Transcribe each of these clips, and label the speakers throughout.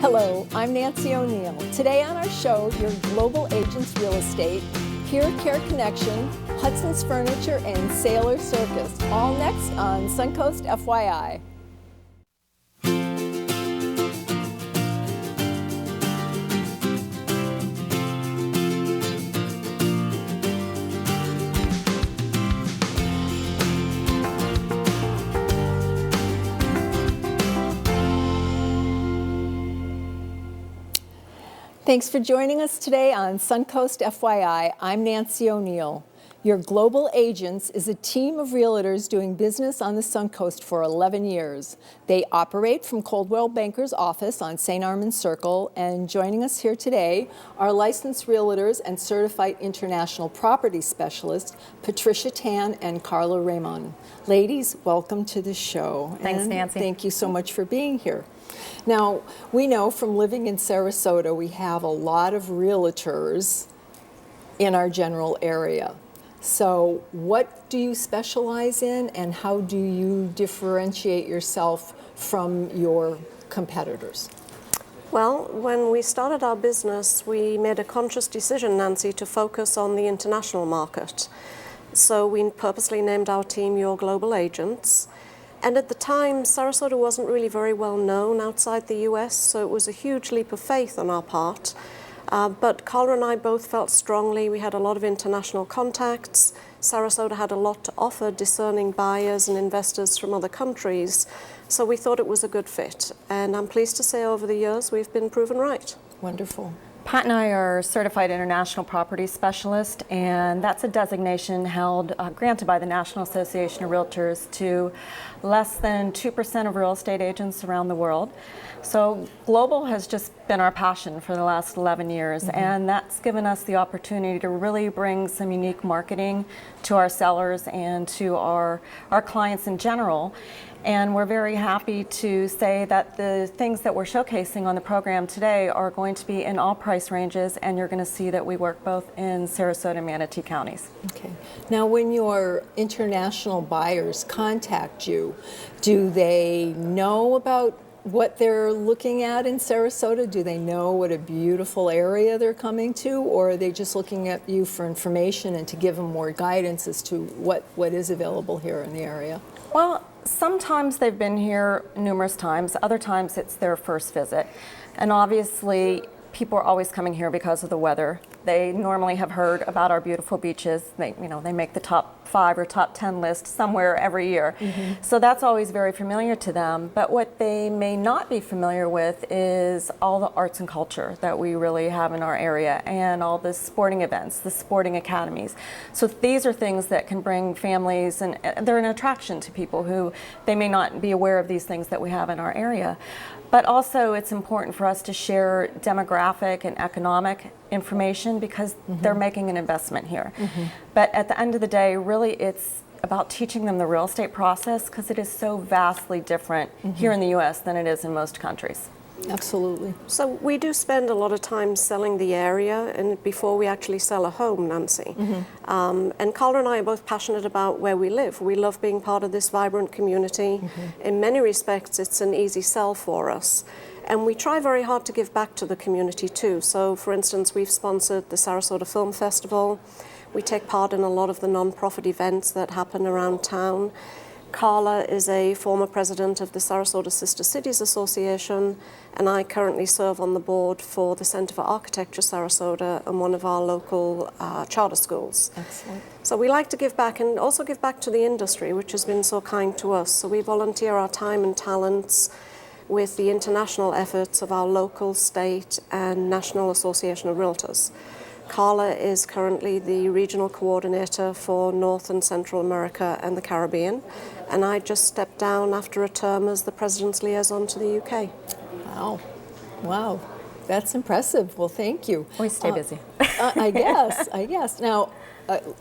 Speaker 1: Hello, I'm Nancy O'Neill. Today on our show, your global agents real estate, Peer Care Connection, Hudson's Furniture, and Sailor Circus. All next on Suncoast FYI. Thanks for joining us today on Suncoast FYI. I'm Nancy O'Neill. Your Global Agents is a team of realtors doing business on the Suncoast for 11 years. They operate from Coldwell Banker's office on St. Armand's Circle, and joining us here today are licensed realtors and certified international property specialists, Patricia Tan and Carla Raymond. Ladies, welcome to the show.
Speaker 2: Thanks, Nancy.
Speaker 1: Thank you so much for being here. Now, we know from living in Sarasota, we have a lot of realtors in our general area. So what do you specialize in, and how do you differentiate yourself from your competitors?
Speaker 3: Well, when we started our business, we made a conscious decision, Nancy, to focus on the international market. So we purposely named our team Your Global Agents. And at the time, Sarasota wasn't really very well known outside the US, so it was a huge leap of faith on our part. But Carla and I both felt strongly. We had a lot of international contacts. Sarasota had a lot to offer discerning buyers and investors from other countries. So we thought it was a good fit. And I'm pleased to say over the years, we've been proven right.
Speaker 1: Wonderful.
Speaker 2: Pat and I are certified international property specialist, and that's a designation granted by the National Association of Realtors to less than 2% of real estate agents around the world. So global has just been our passion for the last 11 years, and that's given us the opportunity to really bring some unique marketing to our sellers and to our clients in general. And we're very happy to say that the things that we're showcasing on the program today are going to be in all price ranges, and you're going to see that we work both in Sarasota and Manatee counties.
Speaker 1: Okay. Now, when your international buyers contact you, do they know about what they're looking at in Sarasota? Do they know what a beautiful area they're coming to, or are they just looking at you for information and to give them more guidance as to what is available here in the area?
Speaker 2: Well, sometimes they've been here numerous times, other times it's their first visit. And obviously, people are always coming here because of the weather. They normally have heard about our beautiful beaches. They make the top 5 or top 10 list somewhere every year. So that's always very familiar to them. But what they may not be familiar with is all the arts and culture that we really have in our area, and all the sporting events, the sporting academies. So these are things that can bring families, and they're an attraction to people who they may not be aware of these things that we have in our area. But also, it's important for us to share demographic and economic information because they're making an investment here. But at the end of the day, really it's about teaching them the real estate process, because it is so vastly different here in the US than it is in most countries.
Speaker 1: Absolutely.
Speaker 3: So we do spend a lot of time selling the area and before we actually sell a home, Nancy. And Carla and I are both passionate about where we live. We love being part of this vibrant community. In many respects, it's an easy sell for us. And we try very hard to give back to the community too. So for instance, we've sponsored the Sarasota Film Festival. We take part in a lot of the non-profit events that happen around town. Carla is a former president of the Sarasota Sister Cities Association, and I currently serve on the board for the Center for Architecture Sarasota and one of our local charter schools.
Speaker 1: Excellent.
Speaker 3: So we like to give back, and also give back to the industry, which has been so kind to us. So we volunteer our time and talents with the international efforts of our local, state, and National Association of Realtors. Carla is currently the regional coordinator for North and Central America and the Caribbean, and I just stepped down after a term as the President's liaison to the UK.
Speaker 1: Wow. Wow. That's impressive. Well, thank you.
Speaker 2: We stay busy.
Speaker 1: I guess. Now,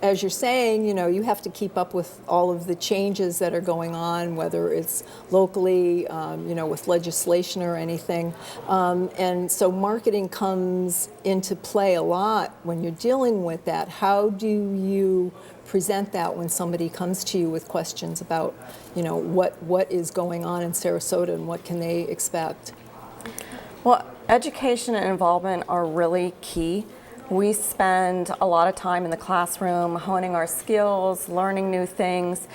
Speaker 1: as you're saying, you have to keep up with all of the changes that are going on, whether it's locally, with legislation or anything. And so marketing comes into play a lot when you're dealing with that. How do you present that when somebody comes to you with questions about, what is going on in Sarasota and what can they expect?
Speaker 2: Well, education and involvement are really key. We spend a lot of time in the classroom honing our skills, learning new things.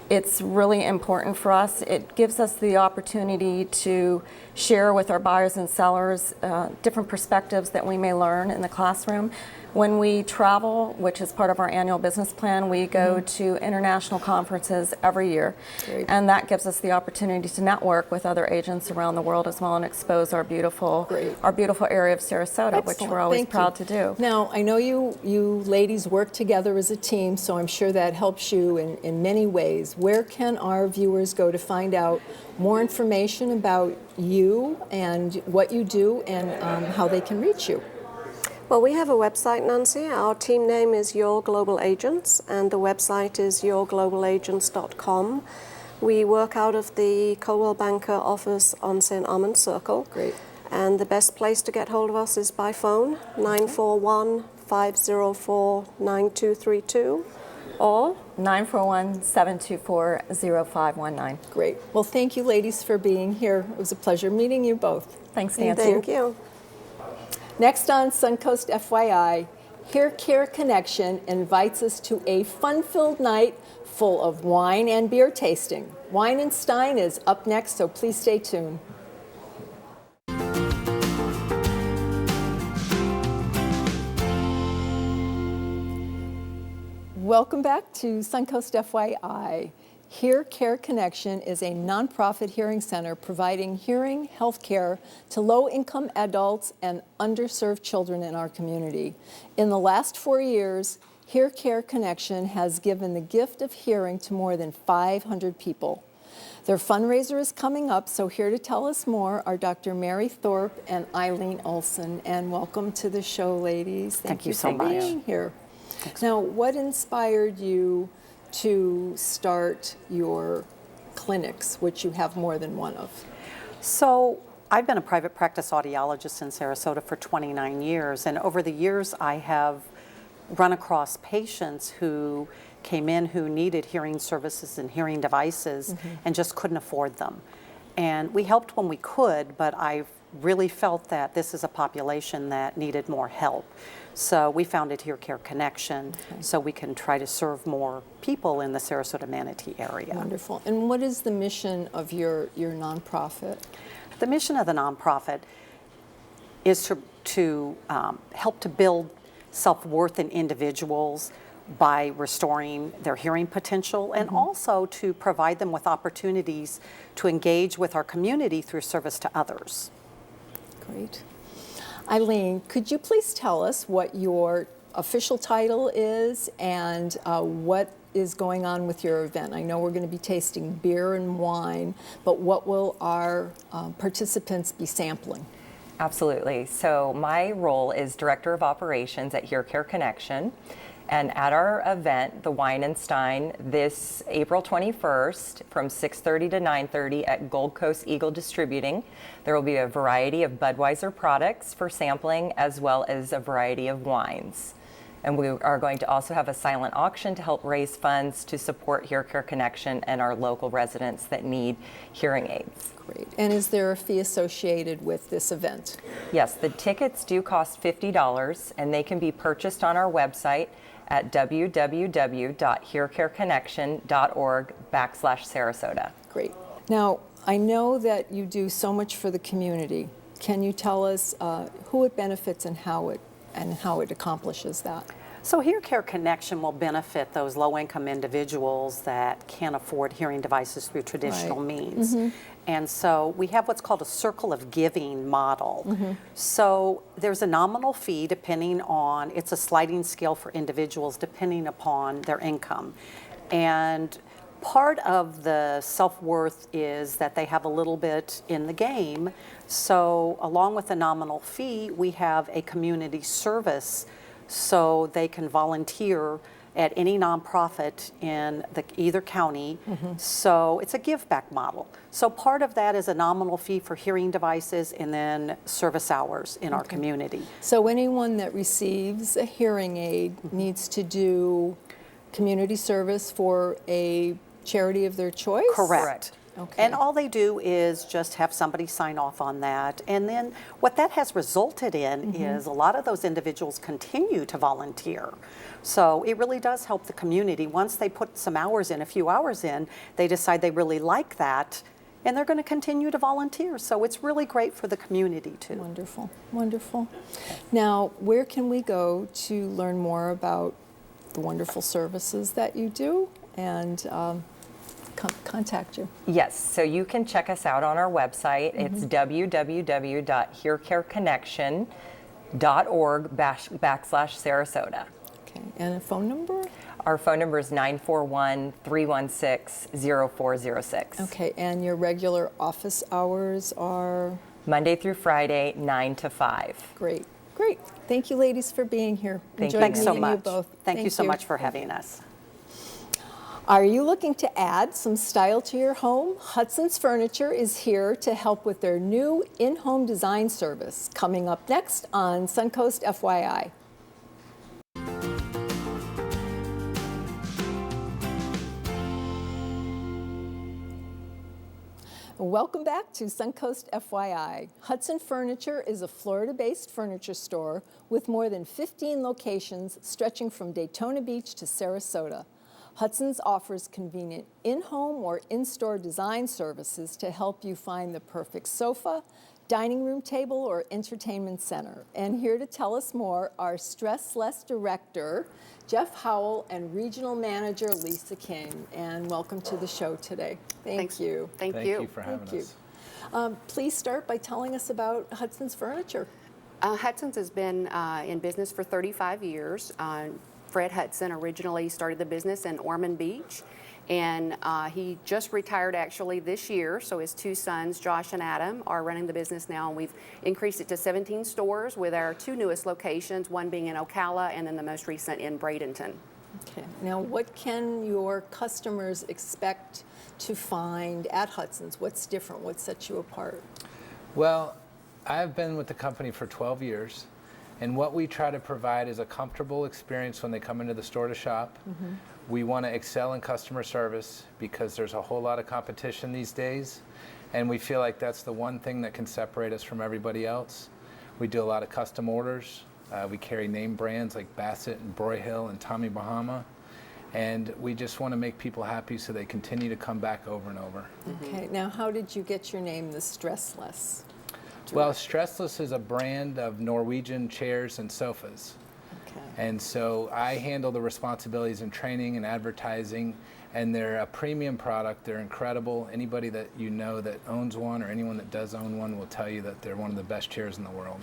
Speaker 2: It's really important for us. It gives us the opportunity to share with our buyers and sellers different perspectives that we may learn in the classroom. When we travel, which is part of our annual business plan, we go to international conferences every year.
Speaker 1: Great.
Speaker 2: And that gives us the opportunity to network with other agents around the world as well and expose our beautiful area of Sarasota, which we're always proud to do.
Speaker 1: Now, I know you ladies work together as a team, so I'm sure that helps you in many ways. Where can our viewers go to find out more information about you and what you do and how they can reach you?
Speaker 3: Well, we have a website, Nancy. Our team name is Your Global Agents, and the website is yourglobalagents.com. We work out of the Coldwell Banker office on St. Armand Circle.
Speaker 1: Great.
Speaker 3: And the best place to get hold of us is by phone, 941-504-9232, or
Speaker 2: 941-724-0519.
Speaker 1: Great. Well, thank you, ladies, for being here. It was a pleasure meeting you both.
Speaker 2: Thanks, Nancy.
Speaker 3: thank you.
Speaker 1: Next on Suncoast FYI, Hair Care Connection invites us to a fun-filled night full of wine and beer tasting. Wine and Stein is up next, so please stay tuned. Welcome back to Suncoast FYI. Hair Care Connection is a nonprofit hearing center providing hearing health care to low-income adults and underserved children in our community. In the last 4 years, Hair Care Connection has given the gift of hearing to more than 500 people. Their fundraiser is coming up, so here to tell us more are Dr. Mary Thorpe and Eileen Olson. And welcome to the show, ladies.
Speaker 4: Thank you so
Speaker 1: for
Speaker 4: much.
Speaker 1: being here. Now, what inspired you to start your clinics, which you have more than one of?
Speaker 4: So I've been a private practice audiologist in Sarasota for 29 years, and over the years I have run across patients who came in who needed hearing services and hearing devices and just couldn't afford them. And we helped when we could, but I really felt that this is a population that needed more help. So we founded Hair Care Connection so we can try to serve more people in the Sarasota-Manatee area.
Speaker 1: Wonderful. And what is the mission of your nonprofit?
Speaker 4: The mission of the nonprofit is to help to build self-worth in individuals by restoring their hearing potential and also to provide them with opportunities to engage with our community through service to others.
Speaker 1: Great. Eileen, could you please tell us what your official title is and what is going on with your event? I know we're going to be tasting beer and wine, but what will our participants be sampling?
Speaker 5: Absolutely. So my role is Director of Operations at Hair Care Connection. And at our event, the Wine and Stein, this April 21st from 6:30 to 9:30 at Gold Coast Eagle Distributing, there will be a variety of Budweiser products for sampling as well as a variety of wines. And we are going to also have a silent auction to help raise funds to support Hair Care Connection and our local residents that need hearing aids.
Speaker 1: Great. And is there a fee associated with this event?
Speaker 5: Yes, the tickets do cost $50 and they can be purchased on our website at www.haircareconnection.org/Sarasota.
Speaker 1: Great. Now, I know that you do so much for the community. Can you tell us who it benefits and how it accomplishes that?
Speaker 4: So Hair Care Connection will benefit those low-income individuals that can't afford hearing devices through traditional means. And so we have what's called a circle of giving model. So there's a nominal fee depending on, it's a sliding scale for individuals depending upon their income. And part of the self-worth is that they have a little bit in the game. So along with the nominal fee, we have a community service so they can volunteer at any nonprofit in either county. So it's a give back model. So part of that is a nominal fee for hearing devices and then service hours in our community.
Speaker 1: So anyone that receives a hearing aid needs to do community service for a charity of their choice?
Speaker 4: Correct.
Speaker 1: Okay.
Speaker 4: And all they do is just have somebody sign off on that. And then what that has resulted in is a lot of those individuals continue to volunteer. So it really does help the community. Once they put some hours in, a few hours in, they decide they really like that, and they're going to continue to volunteer. So it's really great for the community too.
Speaker 1: Wonderful, wonderful. Now, where can we go to learn more about the wonderful services that you do and contact you?
Speaker 5: Yes, so you can check us out on our website. It's www.hearcareconnection.org/Sarasota.
Speaker 1: Okay, and a phone number?
Speaker 5: Our phone number is 941-316-0406.
Speaker 1: Okay, and your regular office hours are?
Speaker 5: Monday through Friday, 9 to 5.
Speaker 1: Great, great. Thank you, ladies, for being here.
Speaker 5: Thank you.
Speaker 1: Enjoyed
Speaker 4: Thanks so
Speaker 1: meeting you
Speaker 4: much.
Speaker 1: both.
Speaker 4: Thank you so much for having us.
Speaker 1: Are you looking to add some style to your home? Hudson's Furniture is here to help with their new in-home design service, coming up next on Suncoast FYI. Welcome back to Suncoast FYI. Hudson Furniture is a Florida-based furniture store with more than 15 locations stretching from Daytona Beach to Sarasota. Hudson's offers convenient in-home or in-store design services to help you find the perfect sofa, dining room table, or entertainment center. And here to tell us more are Stress Less Director Jeff Howell and Regional Manager Lisa King. And welcome to the show today. Thank you.
Speaker 3: Thank
Speaker 6: Thank
Speaker 3: you.
Speaker 6: you for having
Speaker 1: Thank
Speaker 6: us.
Speaker 1: you. Please start by telling us about Hudson's Furniture.
Speaker 7: Hudson's has been in business for 35 years. Fred Hudson originally started the business in Ormond Beach, and he just retired actually this year, so his two sons, Josh and Adam, are running the business now, and we've increased it to 17 stores with our two newest locations, one being in Ocala and then the most recent in Bradenton.
Speaker 1: Okay. Now, what can your customers expect to find at Hudson's? What's different? What sets you apart?
Speaker 6: Well, I've been with the company for 12 years, and what we try to provide is a comfortable experience when they come into the store to shop. We want to excel in customer service because there's a whole lot of competition these days, and we feel like that's the one thing that can separate us from everybody else. We do a lot of custom orders. We carry name brands like Bassett and Broyhill and Tommy Bahama, and we just want to make people happy so they continue to come back over and over.
Speaker 1: Okay. Now, how did you get your name, the Stressless?
Speaker 6: Well, Stressless is a brand of Norwegian chairs and sofas.
Speaker 1: Okay.
Speaker 6: And so I handle the responsibilities in training and advertising, and they're a premium product. They're incredible. Anybody that you know that owns one or anyone that does own one will tell you that they're one of the best chairs in the world.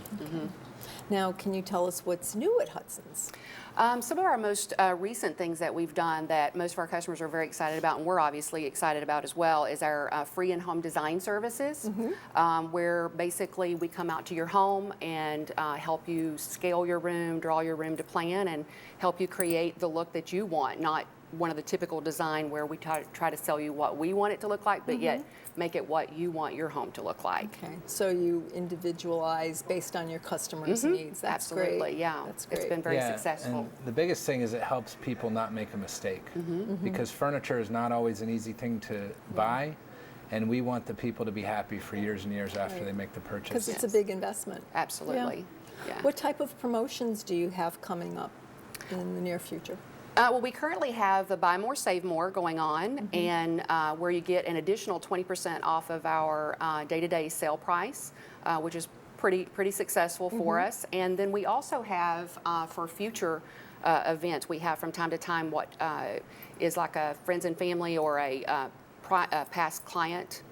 Speaker 1: Now, can you tell us what's new at Hudson's?
Speaker 7: Some of our most recent things that we've done that most of our customers are very excited about, and we're obviously excited about as well, is our free in-home design services, where basically we come out to your home and help you scale your room, draw your room to plan, and help you create the look that you want, not one of the typical design where we try to sell you what we want it to look like, but yet make it what you want your home to look like.
Speaker 1: Okay. So you individualize based on your customers' needs. That's
Speaker 7: Absolutely,
Speaker 1: great.
Speaker 7: yeah.
Speaker 1: That's great.
Speaker 7: It's been very successful.
Speaker 6: And the biggest thing is it helps people not make a mistake because furniture is not always an easy thing to buy, and we want the people to be happy for years and years after they make the purchase.
Speaker 1: Because it's a big investment.
Speaker 7: Absolutely. Yeah.
Speaker 1: What type of promotions do you have coming up in the near future?
Speaker 7: Well, we currently have the Buy More, Save More going on, and where you get an additional 20% off of our day-to-day sale price, which is pretty successful for us. And then we also have for future events, we have from time to time what is like a friends and family or a past client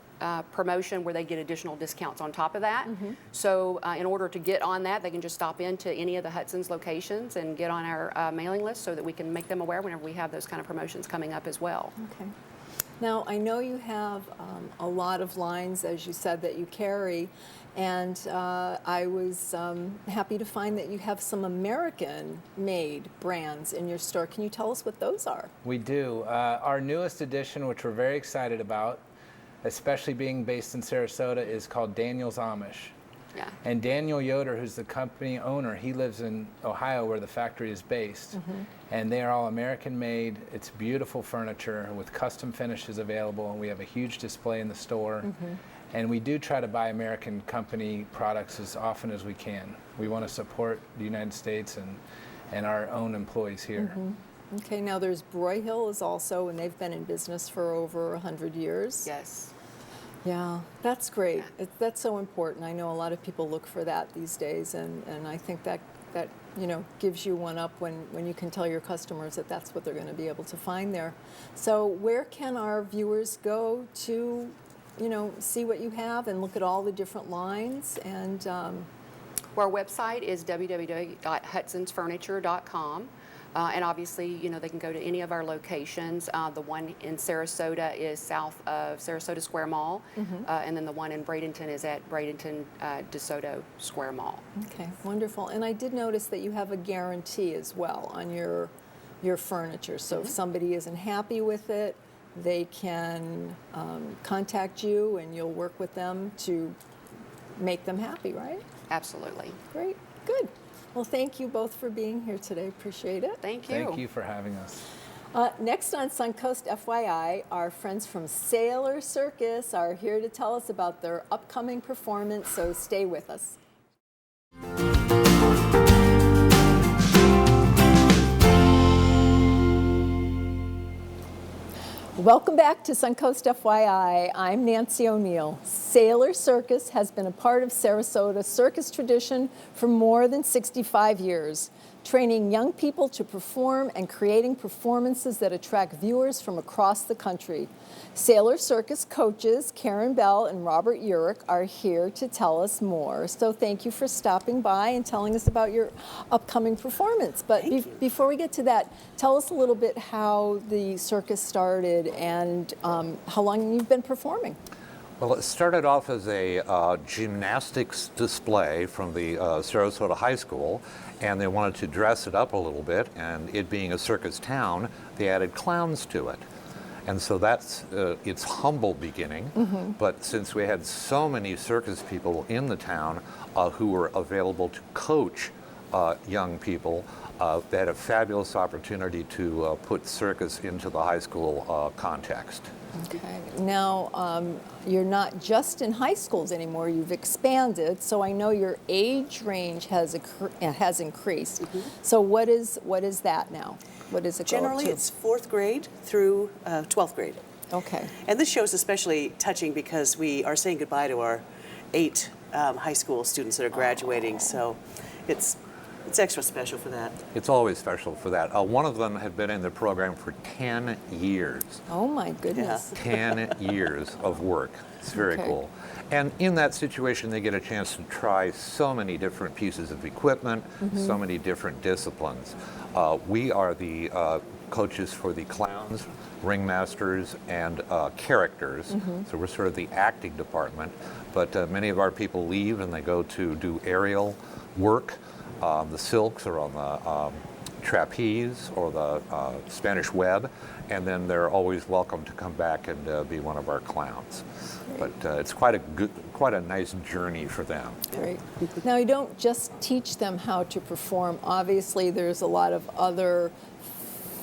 Speaker 7: promotion where they get additional discounts on top of that. So in order to get on that, they can just stop into any of the Hudson's locations and get on our mailing list so that we can make them aware whenever we have those kind of promotions coming up as well.
Speaker 1: Okay. Now, I know you have a lot of lines, as you said, that you carry, and I was happy to find that you have some American-made brands in your store. Can you tell us what those are?
Speaker 6: We do. Our newest edition, which we're very excited about, especially being based in Sarasota, is called Daniel's Amish.
Speaker 7: Yeah.
Speaker 6: And Daniel Yoder, who's the company owner, he lives in Ohio where the factory is based. And they are all American made. It's beautiful furniture with custom finishes available, and we have a huge display in the store. And we do try to buy American company products as often as we can. We want to support the United States and our own employees here.
Speaker 1: Okay, now there's Broyhill is also, and they've been in business for over 100 years.
Speaker 7: Yes.
Speaker 1: Yeah, that's great. That's so important. I know a lot of people look for that these days, and I think that gives you one up when you can tell your customers that that's what they're going to be able to find there. So where can our viewers go to, see what you have and look at all the different lines? And
Speaker 7: Well, our website is www.hudsonsfurniture.com. And obviously, they can go to any of our locations. The one in Sarasota is south of Sarasota Square Mall, and then the one in Bradenton is at Bradenton DeSoto Square Mall.
Speaker 1: okay, wonderful. And I did notice that you have a guarantee as well on your furniture. So if somebody isn't happy with it, they can contact you, and you'll work with them to make them happy, right?
Speaker 7: Absolutely.
Speaker 1: Great, good. Well, thank you both for being here today. Appreciate it.
Speaker 7: Thank you.
Speaker 6: Thank you for having us.
Speaker 1: Next on Suncoast FYI, our friends from Sailor Circus are here to tell us about their upcoming performance, so stay with us. Welcome back to Suncoast FYI. I'm Nancy O'Neill. Sailor Circus has been a part of Sarasota circus tradition for more than 65 years, training young people to perform and creating performances that attract viewers from across the country. Sailor Circus coaches Karen Bell and Robert Urich are here to tell us more. So thank you for stopping by and telling us about your upcoming performance. But before we get to that, tell us a little bit how the circus started and how long you've been performing.
Speaker 8: Well, it started off as a gymnastics display from the Sarasota High School, and they wanted to dress it up a little bit, and it being a circus town, they added clowns to it. And so that's its humble beginning, but since we had so many circus people in the town who were available to coach young people, they had a fabulous opportunity to put circus into the high school context.
Speaker 1: Okay. Now, you're not just in high schools anymore. You've expanded, so I know your age range has increased. So what is that now? What is it
Speaker 9: Generally,
Speaker 1: going to?
Speaker 9: it's 4th grade through 12th grade.
Speaker 1: Okay.
Speaker 9: And this show is especially touching because we are saying goodbye to our 8 high school students that are graduating. So it's extra special for that.
Speaker 8: It's always special for that. One of them had been in the program for 10 years.
Speaker 1: Oh my goodness.
Speaker 8: 10 years of work. It's very
Speaker 1: Okay.
Speaker 8: cool. And in that situation, they get a chance to try so many different pieces of equipment, so many different disciplines. We are the coaches for the clowns, ringmasters, and characters. So we're sort of the acting department. But many of our people leave and they go to do aerial work. The silks are on the trapeze or the Spanish web, and then they're always welcome to come back and be one of our clowns. But it's quite a nice journey for them.
Speaker 1: Great. Now, you don't just teach them how to perform. Obviously, there's a lot of other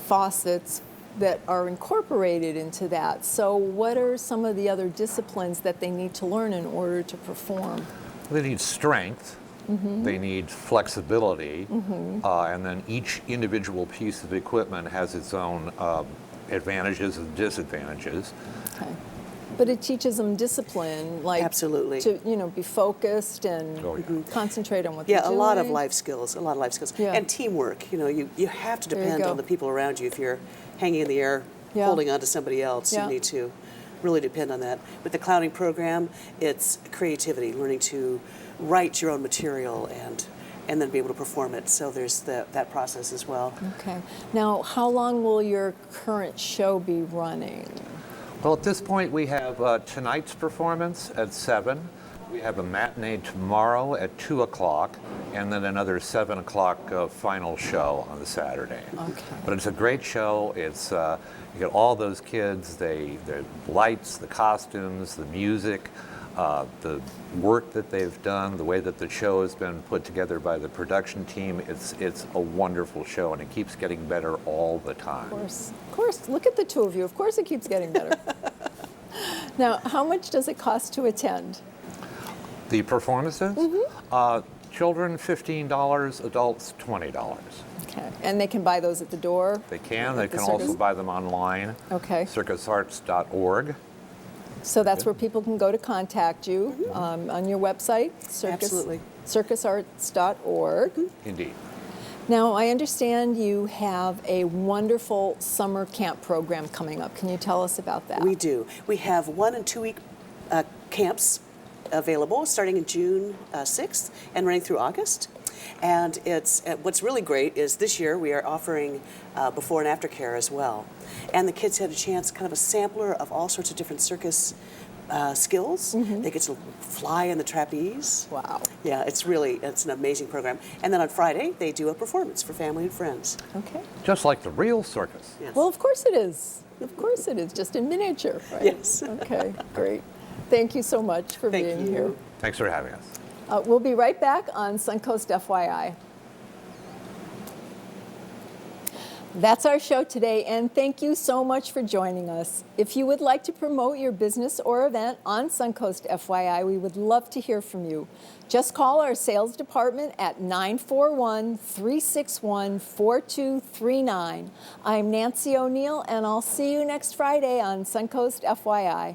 Speaker 1: facets that are incorporated into that. So what are some of the other disciplines that they need to learn in order to perform?
Speaker 8: They need strength. They need flexibility, and then each individual piece of equipment has its own advantages and disadvantages.
Speaker 1: Okay. But it teaches them discipline, like
Speaker 9: Absolutely.
Speaker 1: to be focused and concentrate on what they're
Speaker 9: Yeah,
Speaker 1: doing.
Speaker 9: a lot of life skills,
Speaker 1: Yeah.
Speaker 9: and teamwork. You have to
Speaker 1: There you
Speaker 9: depend
Speaker 1: go.
Speaker 9: on the people around you. If you're hanging in the air,
Speaker 1: Yeah.
Speaker 9: holding on to somebody else,
Speaker 1: Yeah.
Speaker 9: you need to really depend on that. With the clowning program, it's creativity, learning to write your own material and then be able to perform it. So there's that process as well.
Speaker 1: Okay. Now, how long will your current show be running?
Speaker 8: Well, at this point, we have tonight's performance at 7. We have a matinee tomorrow at 2 o'clock, and then another 7 o'clock final show on the Saturday.
Speaker 1: Okay.
Speaker 8: But it's a great show. It's you get all those kids, the lights, the costumes, the music. The work that they've done, the way that the show has been put together by the production team, it's a wonderful show, and it keeps getting better all the time.
Speaker 1: Of course. Look at the two of you. Of course it keeps getting better. Now, how much does it cost to attend?
Speaker 8: The performances? Children, $15, adults, $20.
Speaker 1: Okay. And they can buy those at the door?
Speaker 8: They can. They
Speaker 1: At the
Speaker 8: can
Speaker 1: Circus?
Speaker 8: also buy them online.
Speaker 1: Okay.
Speaker 8: circusarts.org.
Speaker 1: So that's where people can go to contact you on your website,
Speaker 9: Absolutely.
Speaker 1: circusarts.org.
Speaker 8: Indeed.
Speaker 1: Now, I understand you have a wonderful summer camp program coming up. Can you tell us about that?
Speaker 9: We do. We have 1 and 2 week camps available starting in June 6th and running through August. And it's what's really great is this year we are offering before and after care as well. And the kids had a chance, kind of a sampler of all sorts of different circus skills. They get to fly in the trapeze.
Speaker 1: Wow.
Speaker 9: Yeah, it's an amazing program. And then on Friday, they do a performance for family and friends.
Speaker 1: Okay.
Speaker 8: Just like the real circus.
Speaker 9: Yes.
Speaker 1: Well, of course it is. Of course it is, just in miniature, right?
Speaker 9: Yes.
Speaker 1: Okay, great. Thank you so much for
Speaker 9: Thank
Speaker 1: being
Speaker 9: you.
Speaker 1: here.
Speaker 8: Thanks for having us.
Speaker 1: We'll be right back on Suncoast FYI. That's our show today, and thank you so much for joining us. If you would like to promote your business or event on Suncoast FYI, we would love to hear from you. Just call our sales department at 941-361-4239. I'm Nancy O'Neill, and I'll see you next Friday on Suncoast FYI.